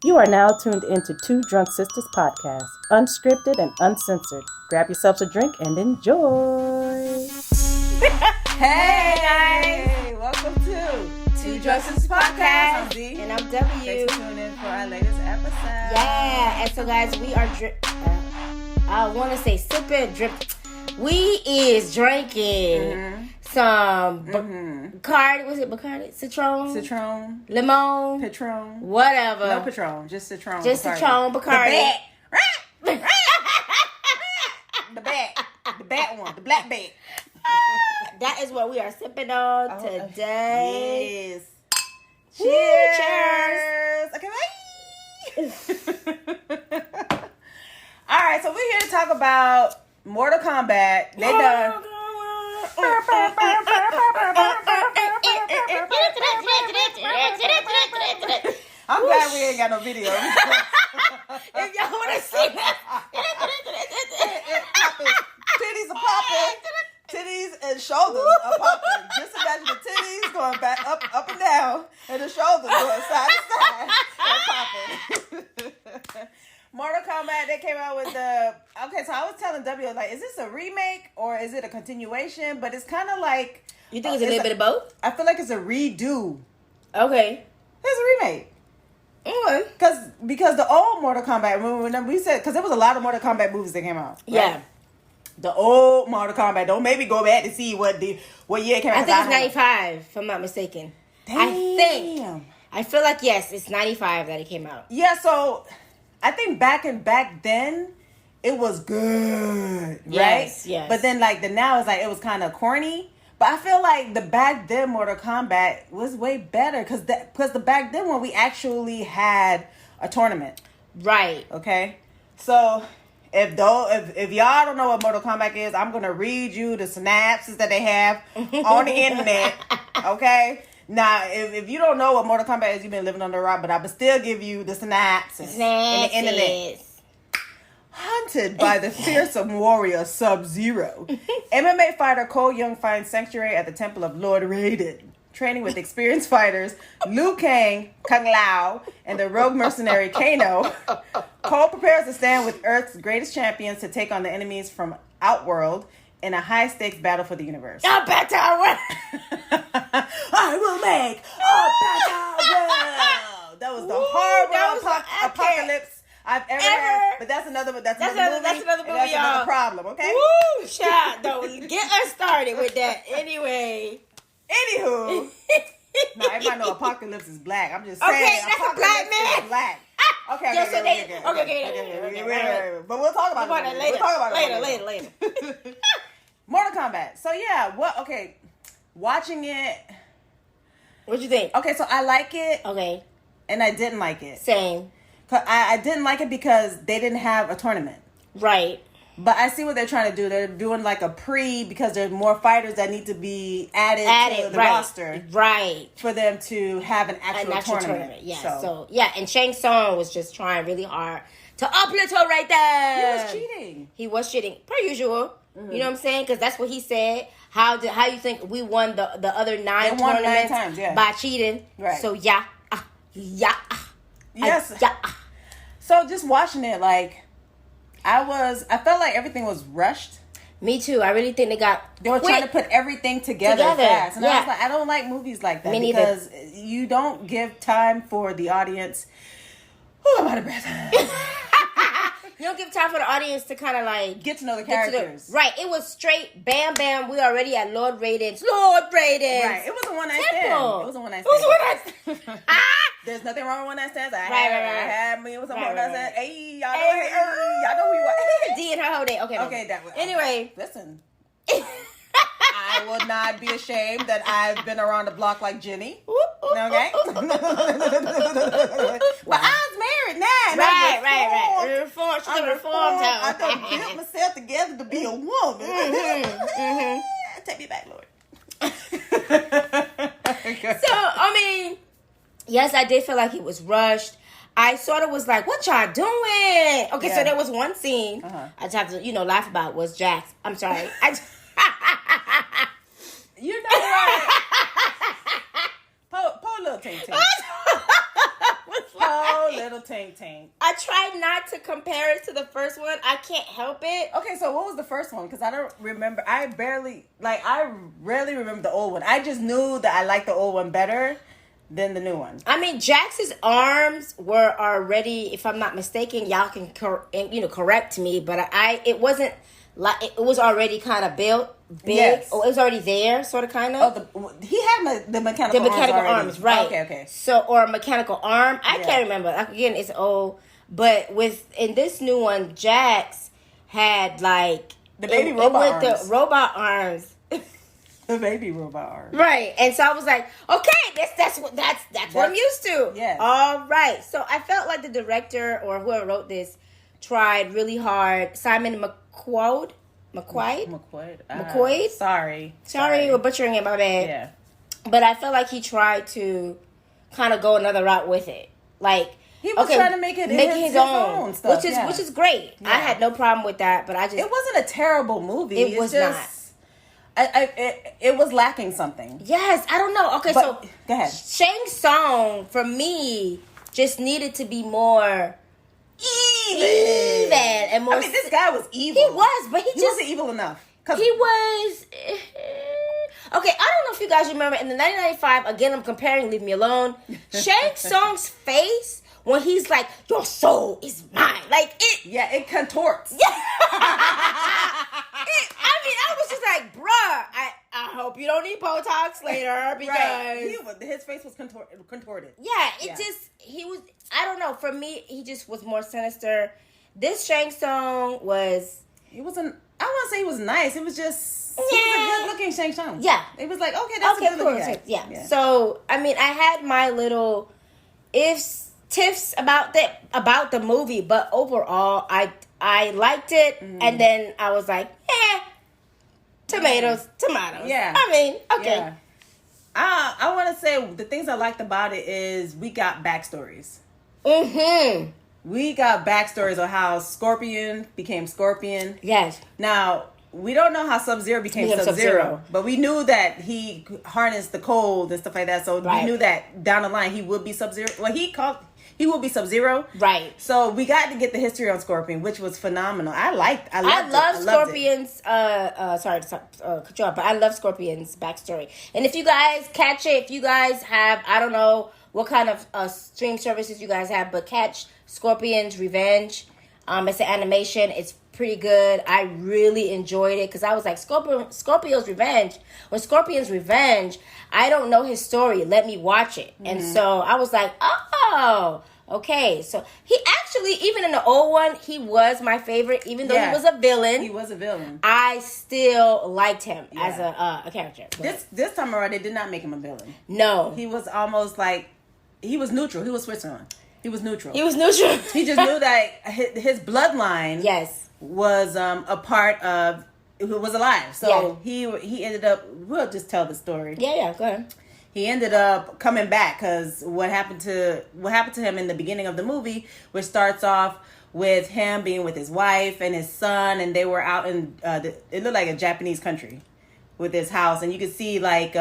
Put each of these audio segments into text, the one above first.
You are now tuned into Two Drunk Sistas podcast, unscripted and uncensored. Grab yourselves a drink and enjoy. Hey guys, welcome to Two Drunk Sistas podcast. I'm D and I'm W. Thanks for tuning in for our latest episode. Yeah, and so guys, we are I want to say sipping, drip. We is drinking some Bicardi. Was it Bicardi? Citron, lemon, Patron, whatever. No Patron, just Citron. Just Bicardi. Citron, Bicardi. The bat one, the black bat. That is what we are sipping on today. Yes. Cheers. Okay, bye. All right, so we're here to talk about Mortal Kombat. They done. I'm glad we ain't got no video. If y'all want to see that. Titties are popping. Titties and shoulders are popping. Just imagine the titties going back up and down, and the shoulders going side to side and popping. Mortal Kombat, they came out with the... Okay, so I was telling W, like, is this a remake or is it a continuation? But it's kind of like... You think it's a little bit of both? I feel like it's a redo. Okay. It's a remake. Okay. Because the old Mortal Kombat, when we said... Because there was a lot of Mortal Kombat movies that came out. Right? Yeah. The old Mortal Kombat. Don't maybe go back to see what year it came out. I think it's 95, if I'm not mistaken. Damn. I feel like, yes, it's 95 that it came out. Yeah, so... I think back then, it was good, right? Yes. But then, like, the now is like, it was kind of corny. But I feel like the back then Mortal Kombat was way better because the back then when we actually had a tournament. Right. Okay? So, if y'all don't know what Mortal Kombat is, I'm going to read you the synapses that they have on the internet. Okay? Now, if you don't know what Mortal Kombat is, you've been living under a rock, but I would still give you the synopsis in the internet. Hunted by the fearsome warrior Sub-Zero, MMA fighter Cole Young finds sanctuary at the temple of Lord Raiden. Training with experienced fighters Liu Kang, Kung Lao, and the rogue mercenary Kano, Cole prepares to stand with Earth's greatest champions to take on the enemies from Outworld in a high-stakes battle for the universe. A better world! I will make a better world! That was the horrible apocalypse I've ever had. But that's another movie. That's another problem, okay? Woo! Child, don't get us started with that. Anywho. Now, everybody know apocalypse is black. I'm just saying. Okay, that's a black man. Is black. Okay. But we'll talk about it later. We'll talk about it later. Mortal Kombat. So, yeah. Watching it. What'd you think? Okay, so I like it. Okay. And I didn't like it. Same. I didn't like it because they didn't have a tournament. Right. But I see what they're trying to do. They're doing like a because there's more fighters that need to be added to the roster. Right. For them to have an actual tournament. Yeah. So, and Shang Tsung was just trying really hard to obliterate them. He was cheating. Per usual. Mm-hmm. You know what I'm saying? Because that's what he said. How you think we won the other 9 tournaments 9 times, by cheating? Right. So, Yes. So just watching it, like, I felt like everything was rushed. Me too. I really think they were trying to put everything together fast. And I was like, I don't like movies like that. Me because you don't give time for the audience. Oh, I'm out of breath. You don't give time for the audience to kind of like... Get to know the characters. Right. It was straight, bam, bam. We already at Lord Raiden's. Right. It was a one-night stand. There's nothing wrong with one-night stands. I had me with some one-night stands. Hey, y'all know who you are. D and her whole day. Okay, that was... Anyway. Listen. I will not be ashamed that I've been around the block like Jenny. Okay? But I was married now. Right. Reformed. She's a reformed hoe. I done built myself together to be a woman. Take me back, Lord. So, I mean, yes, I did feel like it was rushed. I sort of was like, what y'all doing? Okay, so there was one scene I tried to, laugh about was Jax. I'm sorry. You know what? Poor little Ting Ting. Oh, little tank. I tried not to compare it to the first one. I can't help it. Okay, so what was the first one? Because I don't remember. I rarely remember the old one. I just knew that I liked the old one better than the new one. I mean, Jax's arms were already, if I'm not mistaken, y'all can correct me, but it wasn't like it was already kind of built big. Yes. Or it was already there, sort of, kind of. Oh, he had the mechanical arms, right? Okay. So, or a mechanical arm. I can't remember. Like, again, it's old. But in this new one, Jax had like the baby robot arms. The robot arms. The baby robot arms. Right. And so I was like, okay, that's what I'm used to. Yes. All right. So I felt like the director or whoever wrote this tried really hard. Simon McQuoid. Sorry, we're butchering it. My bad. Yeah. But I felt like he tried to kind of go another route with it. Like he was trying to make it his own stuff, which is great. Yeah. I had no problem with that. But it wasn't a terrible movie. It was not. It was lacking something. Yes, I don't know. Okay, so go ahead. Shang Tsung for me just needed to be more even and more. I mean, this guy was evil. He was, but he wasn't evil enough. He was. Okay, I don't know if you guys remember in the 1995. Again, I'm comparing. Leave me alone. Shang Tsung's face when he's like, "Your soul is mine," like it. Yeah, it contorts. Yeah. I was just like, bruh, I hope you don't need Botox later because right. His face was contorted. Yeah, he was. I don't know. For me, he just was more sinister. This Shang Tsung was. He wasn't. I wouldn't say he was nice. It was just. He was a good looking Shang Tsung. Yeah. It was like, okay, that's a good looking guy. Yeah. So I mean, I had my little tiffs about the movie, but overall, I liked it, and then I was like, tomatoes. Yeah. I mean, okay. Yeah. I want to say the things I liked about it is we got backstories. Mm-hmm. We got backstories on how Scorpion became Scorpion. Yes. Now, we don't know how Sub-Zero became Sub-Zero, but we knew that he harnessed the cold and stuff like that, so we knew that down the line he would be Sub-Zero. Well, he will be Sub-Zero. Right. So we got to get the history on Scorpion, which was phenomenal. I love Scorpion's sorry to cut you off, but I love Scorpion's backstory. And if you guys catch it, if you guys have, I don't know what kind of stream services you guys have, but catch Scorpion's Revenge. It's an animation. It's pretty good. I really enjoyed it because I was like, Scorpion's Revenge. When Scorpion's Revenge, I don't know his story. Let me watch it. Mm-hmm. And so I was like, oh, okay. So he actually, even in the old one, he was my favorite. Even though he was a villain. He was a villain. I still liked him as a character. This time around, they did not make him a villain. No. He was almost like, he was neutral. He was Switzerland. He was neutral. He just knew that his bloodline was a part of who was alive. So he ended up, we'll just tell the story. Yeah, go ahead. He ended up coming back because what happened to him in the beginning of the movie, which starts off with him being with his wife and his son, and they were out in it looked like a Japanese country with his house, and you could see like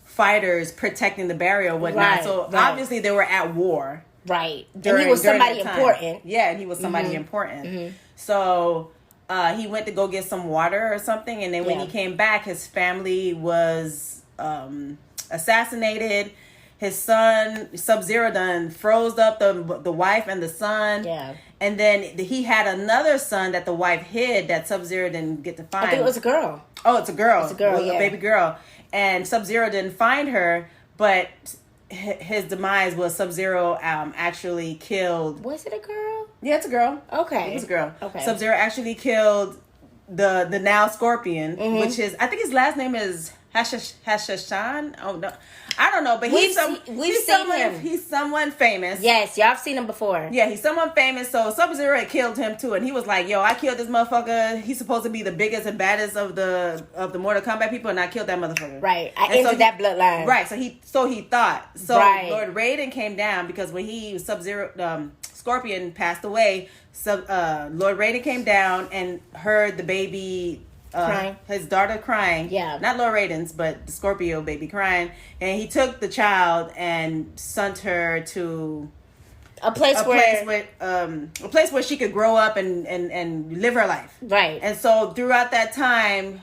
fighters protecting the barrier and whatnot. So obviously they were at war. Right. And he was somebody important. Yeah, and he was somebody important. Mm-hmm. So he went to go get some water or something, and then when he came back, his family was assassinated. His son, Sub-Zero, done froze up the wife and the son. Yeah. And then he had another son that the wife hid that Sub-Zero didn't get to find. I think it was a girl. Oh, it's a girl. It's a girl, a baby girl. And Sub-Zero didn't find her, but his demise was Sub-Zero actually killed. Was it a girl? Yeah, it's a girl. Okay. It was a girl. Okay. Sub-Zero actually killed the now Scorpion, which is, I think his last name is Hashashan. Oh no, I don't know, but he's someone famous. Yes, y'all have seen him before. Yeah, he's someone famous. So Sub-Zero had killed him too, and he was like, "Yo, I killed this motherfucker. He's supposed to be the biggest and baddest of the Mortal Kombat people, and I killed that motherfucker." Right, I entered that bloodline. Right, so he thought. So Lord Raiden came down because when Scorpion passed away. Lord Raiden came down and heard the baby crying. His daughter crying. Yeah. Not Lord Raiden's, but the Scorpio baby crying. And he took the child and sent her to a place where she could grow up and live her life. Right. And so throughout that time,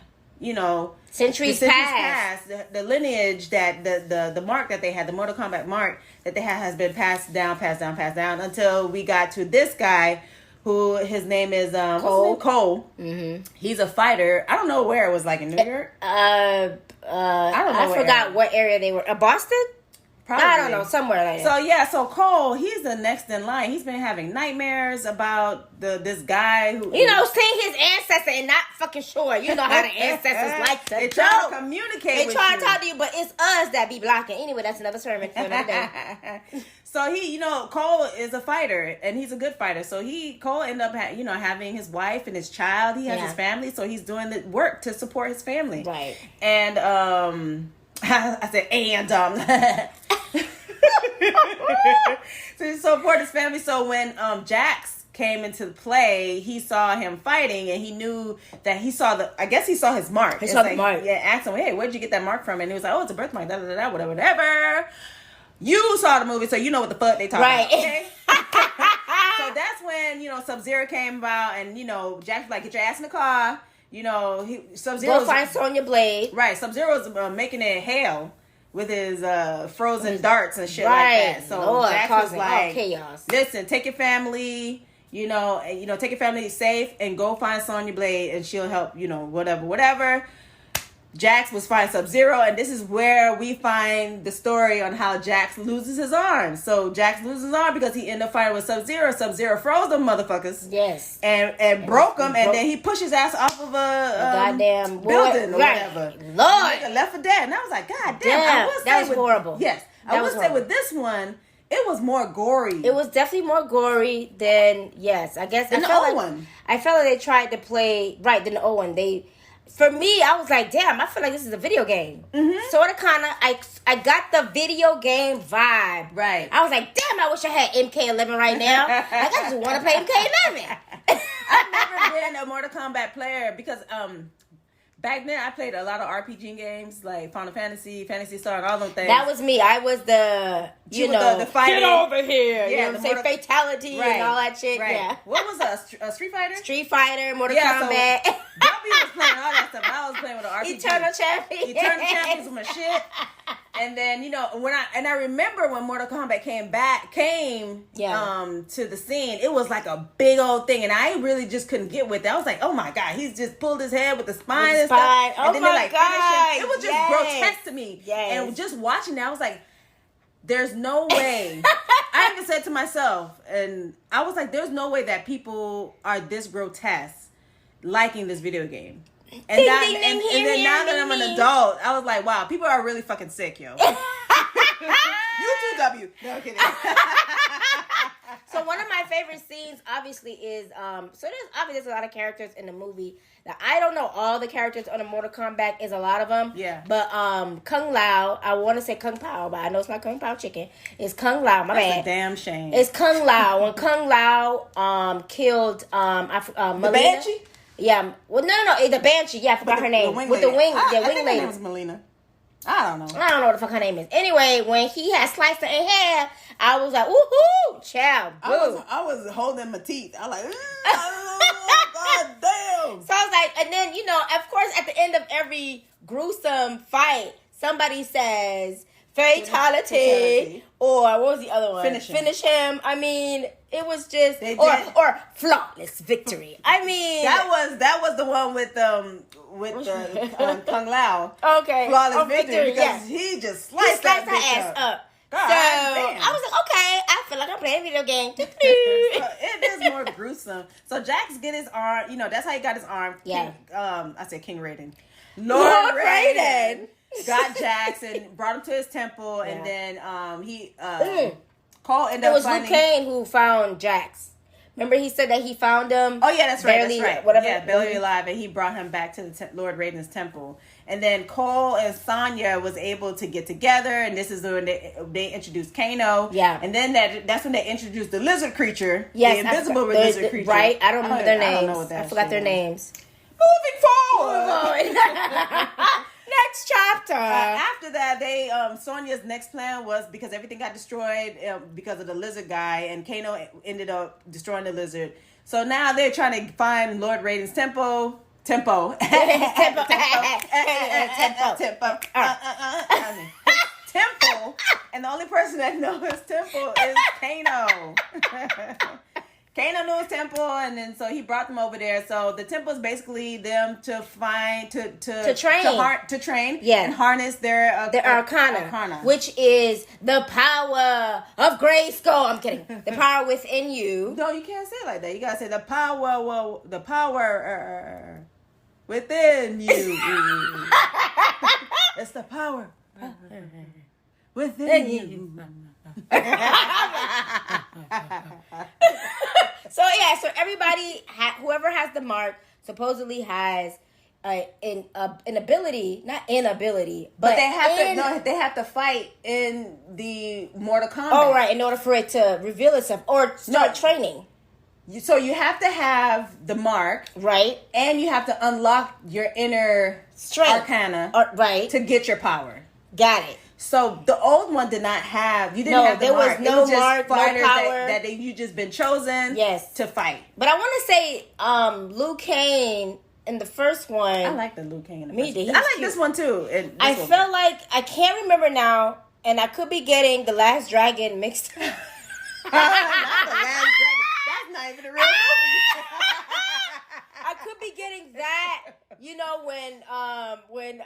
centuries past, the lineage that the mark that they had, the Mortal Kombat mark that they had, has been passed down until we got to this guy who his name is Cole. Cole. Mm-hmm. He's a fighter. I don't know where it was, like in New York. I don't know. I forgot what area they were. Boston. Probably. I don't know, somewhere like that. So Cole, he's the next in line. He's been having nightmares about this guy who... seeing his ancestor and not fucking sure. You know how the ancestors like to They try to communicate with you. They try to talk to you, but it's us that be blocking. Anyway, that's another sermon for another day. So Cole is a fighter, and he's a good fighter. So Cole ended up, having his wife and his child. He has his family, so he's doing the work to support his family. Right. And, I said, to support his family. So when Jax came into play, he saw him fighting, and he knew that he saw his mark. He saw the mark. Yeah, asked him, hey, where'd you get that mark from? And he was like, oh, it's a birthmark, whatever. You saw the movie, so you know what the fuck they talking about. Okay? So that's when, Sub-Zero came about, and, Jax was like, get your ass in the car. Sub-Zero. Go find Sonya Blade. Right. Sub-Zero's making it hell with his frozen darts and shit like that. So Lord, Jax was like, chaos. Listen, take your family, take your family safe and go find Sonya Blade and she'll help, whatever. Jax was fighting Sub-Zero, and this is where we find the story on how Jax loses his arm. So Jax loses his arm because he ended up fighting with Sub-Zero. Sub-Zero froze them motherfuckers. Yes. And broke them, and then he pushed his ass off of a goddamn building or whatever. Lord. Left for dead. And I was like, God damn. That was horrible. Yes. I would say with this one, it was more gory. It was definitely more gory than, I guess. Than the old one. I felt like they tried to play, than the old one. For me, I was like, damn, I feel like this is a video game. Mm-hmm. Sort of, kind of, I got the video game vibe. Right. I was like, damn, I wish I had MK11 right now. I just want to play MK11. I've never been a Mortal Kombat player because back then I played a lot of RPG games like Final Fantasy, Phantasy Star, and all those things. That was me. I was the, the fighting. Get over here. Yeah, you know what I'm saying? Fatality and all that shit. Right. Yeah. What was a Street Fighter? Street Fighter, Mortal Kombat. So Bobby was playing all that stuff. I was playing with an RPG. Eternal Champions was my shit. And then when I remember when Mortal Kombat came to the scene, it was like a big old thing, and I really just couldn't get with it. I was like, oh my god, he's just pulled his head with the spine and stuff. Oh and then my god, it was just grotesque to me. Yes. And just watching that, I was like, there's no way. I even said to myself, and I was like, there's no way that people are this grotesque liking this video game. And then now that I'm an adult, I was like, wow, people are really fucking sick, yo. You too, W. No, kidding. So one of my favorite scenes, obviously, is there's a lot of characters in the movie. Now, I don't know all the characters on the Mortal Kombat. Is a lot of them. Yeah. But Kung Lao, I want to say Kung Pao, but I know it's not Kung Pao chicken. It's Kung Lao. My bad. That's a damn shame. It's Kung Lao. When Kung Lao killed Melina. The Banshee? Yeah. Well, no. The Banshee. Yeah, I forgot her name. With the wing. I think wing her lady. name was Melina. I don't know. I don't know what the fuck her name is. Anyway, when he had sliced her in half, I was like, woohoo, child. I was holding my teeth. I was like, God damn. So I was like, and then, of course, at the end of every gruesome fight, somebody says, fatality. Or what was the other one? Finish him. I mean, it was just, or flawless victory. I mean. That was the one with Kung Lao. Okay. Flawless victory because he just sliced her ass up. God, so damn. I was like, okay, I feel like I'm playing a video game. So it is more gruesome. So Jax get his arm. That's how he got his arm. Yeah. I said King Raiden. Lord Raiden got Jax and brought him to his temple, and then Cole ended up finding. It was Liu Kang who found Jax. Remember, he said that he found him. Oh yeah, that's right. Whatever. Yeah, barely alive, and he brought him back to the Lord Raiden's temple. And then Cole and Sonya was able to get together, and this is when they introduced Kano. Yeah. And then that's when they introduced the lizard creature. Yes, the invisible lizard creature. Right. I don't remember their names. I don't know what that I forgot their names. Moving forward. Next chapter. After that, Sonya's next plan was, because everything got destroyed because of the lizard guy, and Kano ended up destroying the lizard. So now they're trying to find Lord Raiden's temple. Tempo. Tempo. And the only person that knows his temple is Kano. Kano knew his temple, and then so he brought them over there. So the temple is basically them to find to train, yes, and harness their arcana, which is the power of Grayskull. I'm kidding. The power within you. No, you can't say it like that. You gotta say the power within you. It's the power within you. So everybody, whoever has the mark, supposedly has an ability, not inability, but they have to fight in the Mortal Kombat. Oh, right, in order for it to reveal itself or start training. So you have to have the mark, right, and you have to unlock your inner strength, arcana, right, to get your power. Got it. So the old one did not have. You didn't have the mark. There was no mark, no power. That you just been chosen. Yes. To fight. But I want to say, Liu Kang in the first one. I like the Liu Kang in the first one. I like cute. this one too. I felt like, I can't remember now, and I could be getting The Last Dragon mixed up. Not The Last Dragon. That's not even a real movie. I could be getting that, when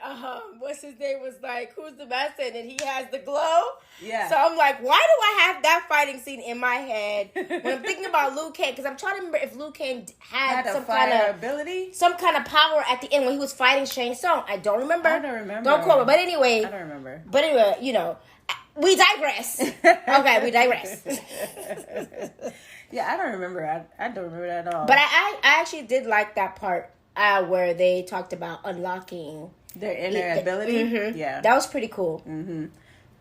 what's his name was like, who's the master, and then he has the glow. Yeah. So I'm like, why do I have that fighting scene in my head when I'm thinking about Liu Kang? Because I'm trying to remember if Liu Kang had some kind of ability, some kind of power at the end when he was fighting Shang Tsung. I don't remember. Don't quote me. But anyway, I don't remember. But anyway, we digress. Okay, we digress. Yeah, I don't remember. I don't remember that at all. But I actually did like that part where they talked about unlocking their inner ability. Mm-hmm. Yeah, that was pretty cool. Mm-hmm.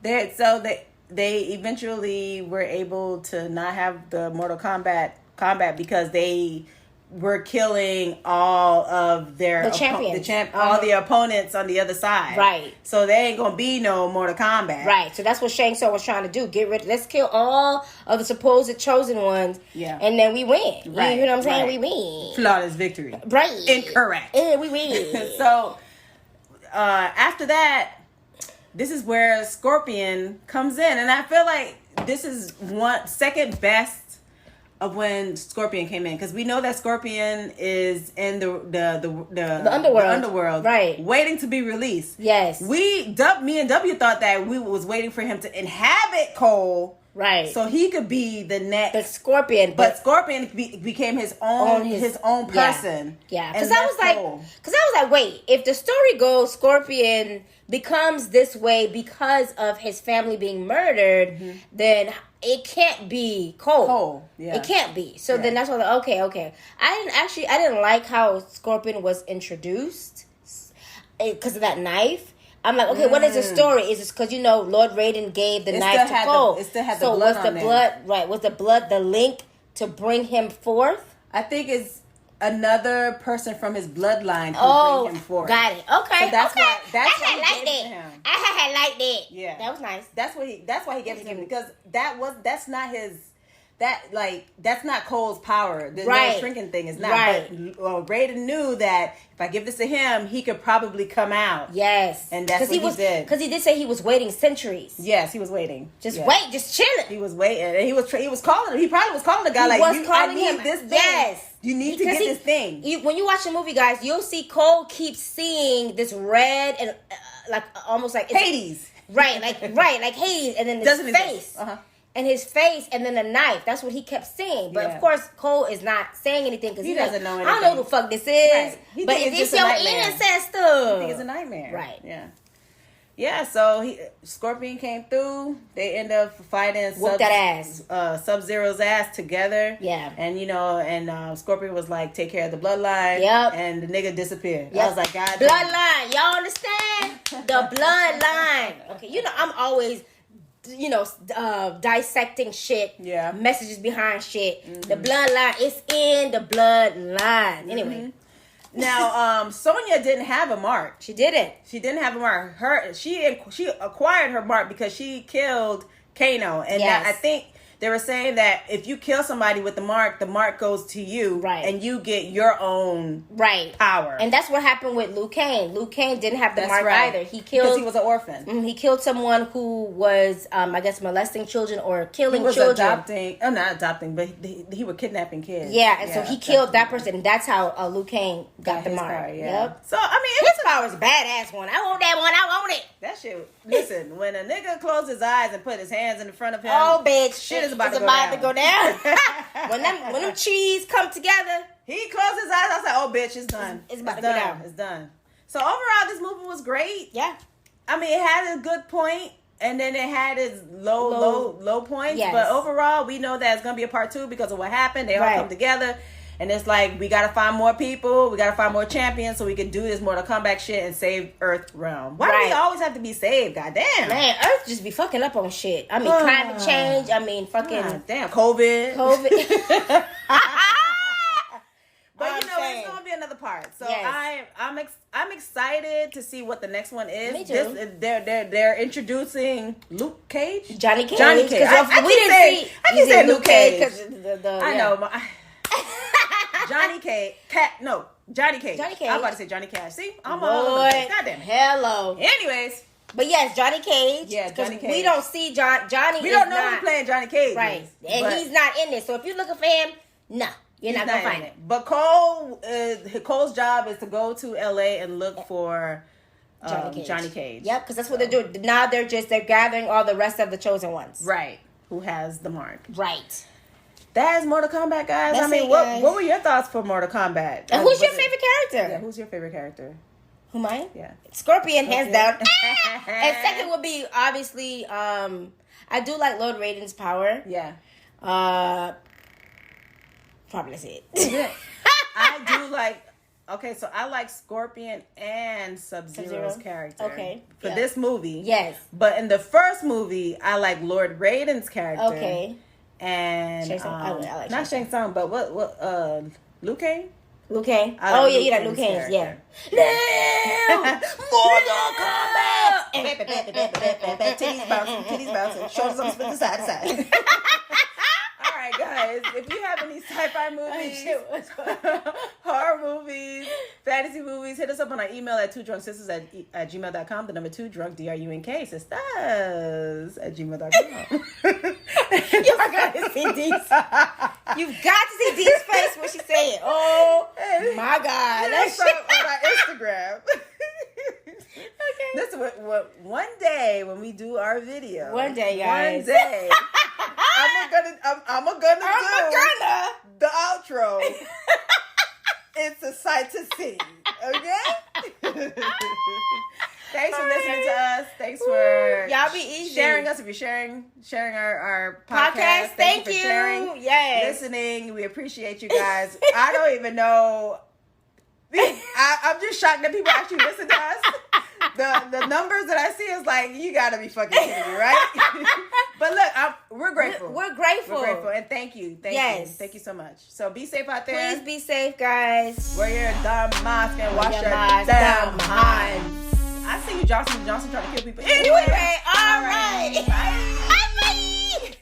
They eventually were able to not have the Mortal Kombat because they were killing all of their champions, all the opponents on the other side. Right. So there ain't gonna be no Mortal Kombat. Right. So that's what Shang Tsung was trying to do. Let's kill all of the supposed chosen ones. Yeah. And then we win. Right. You know what I'm saying? Right. We win. Flawless victory. Right. Incorrect. Yeah, we win. So after that, this is where Scorpion comes in, and I feel like this is second best of when Scorpion came in, because we know that Scorpion is in the underworld, right, waiting to be released. Yes, me and W thought that we was waiting for him to inhabit Cole, right, so he could be the next Scorpion, but Scorpion became his own person. Yeah, because I was like, wait, if the story goes, Scorpion becomes this way because of his family being murdered, then it can't be Cole. Yeah. It can't be. So then that's why I'm like, okay. I didn't like how Scorpion was introduced because of that knife. I'm like, okay, what is the story? Is it because, Lord Raiden gave the knife to Cole? It still had the blood on there. Right, was the blood the link to bring him forth? I think it's another person from his bloodline to bring him forth. Got it. Okay. So that's why I had liked it. I liked it. Yeah. That was nice. That's why he gave it to him, because that's not his. That's not Cole's power. The no shrinking thing is not. Right. But Raiden knew that if I give this to him, he could probably come out. Yes. And that's what he did. Because he did say he was waiting centuries. Yes, he was waiting. Just chilling. He was waiting. And he was calling him. He probably was calling the guy I need this thing. Yes. You need to get this thing. When you watch the movie, guys, you'll see Cole keep seeing this red and almost like Hades. Right, like Hades, and then his face. And his face, and then the knife. That's what he kept saying. But of course, Cole is not saying anything because he doesn't know anything. I don't know who the fuck this is. Right. But it's your ancestor. I think it's a nightmare. Right. Yeah. Yeah. So Scorpion came through. They end up fighting Sub-Zero's ass together. Yeah. And Scorpion was like, "Take care of the bloodline." Yep. And the nigga disappeared. Yep. I was like, "God, bloodline. Y'all understand the bloodline?" Okay. I'm always dissecting shit. Yeah. Messages behind shit. Mm-hmm. The bloodline. It's in the bloodline. Anyway. Now, Sonya didn't have a mark. She didn't. She didn't have a mark. She acquired her mark because she killed Kano, and Yes. I think they were saying that if you kill somebody with the mark goes to you, Right. and you get your own Right. power. And that's what happened with Liu Kang. Liu Kang didn't have the That's mark right. either. He because killed. he was an orphan. He killed someone who was, I guess, molesting children or killing He was children. adopting. Oh, not adopting, but he was kidnapping kids. Yeah, and so he killed that person, and that's how Liu Kang got the his mark. power, yeah. Yep. So I mean, His power's a badass one. I want that one. I want it. that shit. Listen, when a nigga closed his eyes and put his hands in the front of him, Oh, bitch. shit is about It's to go go down. down. when them cheese come together. He closed his eyes. I was like, "Oh, bitch, it's done. It's about to done. go down. It's done." So overall, this movie was great. Yeah. I mean, it had a good point, and then it had its low points. Yes. But overall, we know that it's gonna be a part 2 because of what happened. They all Right. come together, and it's like we gotta find more people. We gotta find more champions so we can do this Mortal Kombat shit and save Earth realm. Why do we Right. always have to be saved? Goddamn. Man, Earth just be fucking up on shit. I mean, climate change. I mean, fucking God damn, COVID. COVID. But I'm you know, saying. it's gonna be another part. So Yes. I'm excited to see what the next one is. Me too. They're introducing Luke Cage. Johnny Cage. Johnny Cage. 'Cause I we keep didn't saying- see. I keep you said saying Luke Cage. 'cause I know. Johnny Cage. Johnny Cage. Johnny Cage. I'm about to say Johnny Cash. See, I'm Boy, all over the place. God damn it. hello. Anyways, But yes, Johnny Cage. Yeah, 'cause Johnny Cage. We don't see Johnny. we is don't know not, who's playing Johnny Cage. right, is, and but he's not in this. So if you're looking for him, no, you're he's not gonna find in it. But Cole's job is to go to LA and look for Johnny Cage. Yep, because that's what they're doing. Now they're gathering all the rest of the chosen ones. Right. Who has the mark. Right. That is Mortal Kombat, guys. That's I mean, it, guys. what were your thoughts for Mortal Kombat? And who's your Was it- favorite character? Yeah, who's your favorite character? Who mine? Yeah. Scorpion, hands down. And second would be obviously, I do like Lord Raiden's power. Yeah. Probably that's it. I do like. Okay, so I like Scorpion and Sub-Zero's Sub-Zero? character. Okay, For yeah. this movie. Yes. But in the first movie, I like Lord Raiden's character. Okay. And Shang Tsung. I like not Shang Tsung, but what Liu Kang? Liu Kang. I like Oh yeah, Liu you like Liu Kang's Kang. Yeah. Mortal Kombat. Titties bouncing, shoulders on spin side to side. All right, guys. If you have any sci-fi movies, horror movies, fantasy movies, hit us up on our email at twodrunksisters@gmail.com. The number 2 drunk drunk sisters at gmail.com. Y'all gotta see Dee's. You've got to see Dee's face when she say it. Oh my God. Hit That us up shit. on our Instagram. Okay. This is what one day when we do our video. One day, guys. One day. I'm gonna do the outro. It's a sight to see. Okay? Thanks for listening to us. Thanks for Y'all be easy. sharing us. If you're sharing our podcast, Podcast. Thank you you. for sharing. Yes. Listening. We appreciate you guys. I don't even know. I'm just shocked that people actually listen to us. The numbers that I see is like, you gotta be fucking kidding me, right? But look, we're grateful. We're grateful. We're grateful, and thank you. Yes. Thank you so much. So be safe out there. Please be safe, guys. Wear your dumb mask and wash your your mask damn down. hands. I see you, Johnson trying to kill people. Anyway, all right. Bye. Bye.